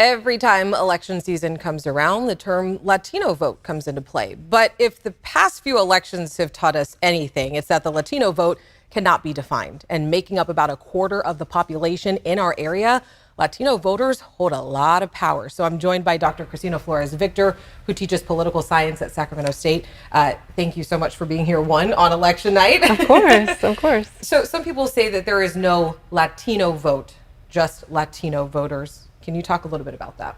Every time election season comes around, the term Latino vote comes into play. But if the past few elections have taught us anything, it's that the Latino vote cannot be defined. And making up about a quarter of the population in our area, Latino voters hold a lot of power. So I'm joined by Dr. Cristina Flores Victor, who teaches political science at Sacramento State. Thank you so much for being here, on election night. Of course, of course. So some people say that there is no Latino vote, just Latino voters. Can you talk a little bit about that?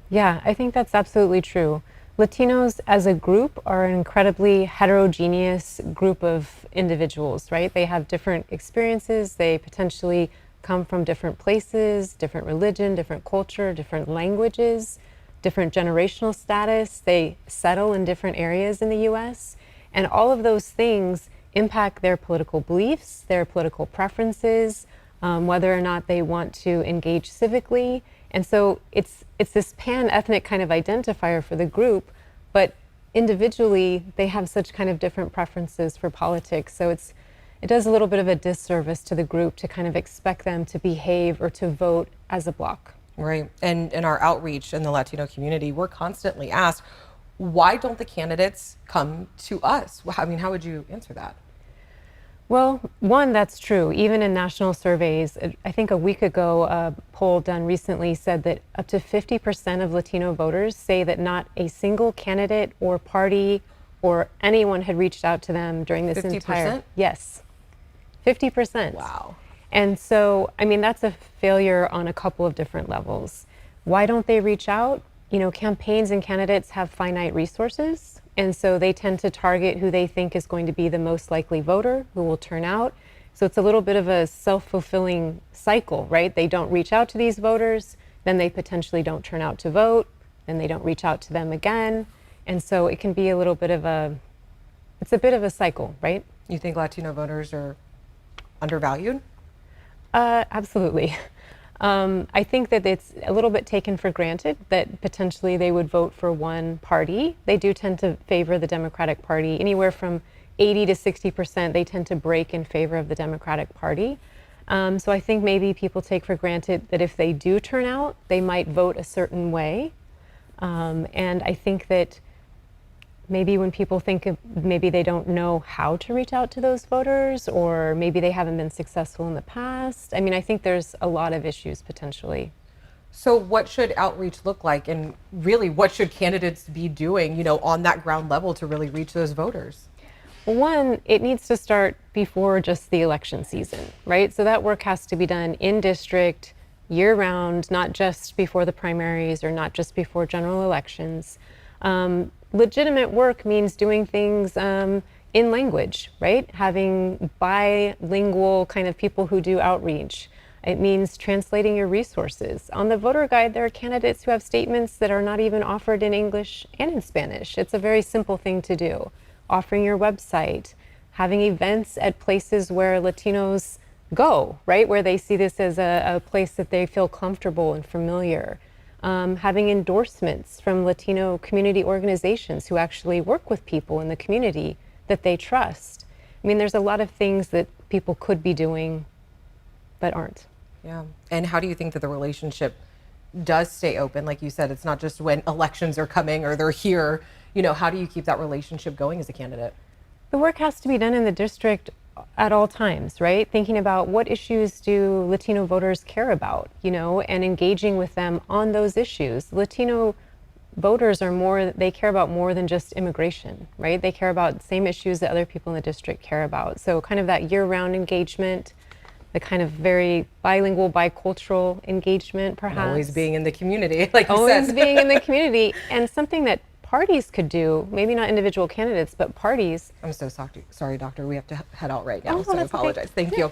Yeah, I think that's absolutely true. Latinos as a group are an incredibly heterogeneous group of individuals, right? They have different experiences. They potentially come from different places, different religion, different culture, different languages, different generational status. They settle in different areas in the US. And all of those things impact their political beliefs, their political preferences, whether or not they want to engage civically. And so it's this pan-ethnic kind of identifier for the group, but individually they have such kind of different preferences for politics. So it does a little bit of a disservice to the group to kind of expect them to behave or to vote as a bloc. Right. And in our outreach in the Latino community, we're constantly asked, why don't the candidates come to us? I mean, how would you answer that? Well, one, that's true. Even in national surveys, I think a week ago, a poll done recently said that up to 50% of Latino voters say that not a single candidate or party or anyone had reached out to them during this 50%? entire... Yes, 50%. Wow. And so, I mean, that's a failure on a couple of different levels. Why don't they reach out? You know, campaigns and candidates have finite resources. And so they tend to target who they think is going to be the most likely voter, who will turn out. So it's a little bit of a self-fulfilling cycle, right? They don't reach out to these voters, then they potentially don't turn out to vote, then they don't reach out to them again. And so it can be a little bit of it's a bit of a cycle, right? You think Latino voters are undervalued? Absolutely. I think that it's a little bit taken for granted that potentially they would vote for one party. They do tend to favor the Democratic Party. Anywhere from 80 to 60%, they tend to break in favor of the Democratic Party. So I think maybe people take for granted that if they do turn out, they might vote a certain way. And I think that maybe when people think of, maybe they don't know how to reach out to those voters, or maybe they haven't been successful in the past. I mean, I think there's a lot of issues potentially. So what should outreach look like, and really what should candidates be doing, on that ground level to really reach those voters? Well, one, it needs to start before just the election season, right? So that work has to be done in district, year round, not just before the primaries or not just before general elections. Legitimate work means doing things in language, right? Having bilingual kind of people who do outreach. It means translating your resources. On the voter guide, there are candidates who have statements that are not even offered in English and in Spanish. It's a very simple thing to do. Offering your website, having events at places where Latinos go, right? Where they see this as a place that they feel comfortable and familiar. Having endorsements from Latino community organizations who actually work with people in the community that they trust. I mean, there's a lot of things that people could be doing but aren't. Yeah. And how do you think that the relationship does stay open? Like you said, it's not just when elections are coming or they're here. How do you keep that relationship going as a candidate? The work has to be done in the district at all times, right? Thinking about what issues do Latino voters care about, and engaging with them on those issues. Latino voters they care about more than just immigration, right? They care about the same issues that other people in the district care about. So kind of that year-round engagement, the kind of very bilingual, bicultural engagement, perhaps. And always being in the community, like you said. Always being in the community, and something that parties could do, maybe not individual candidates, but parties. I'm so sorry, doctor. We have to head out right now, Oh, so I that's okay. apologize. Thank you.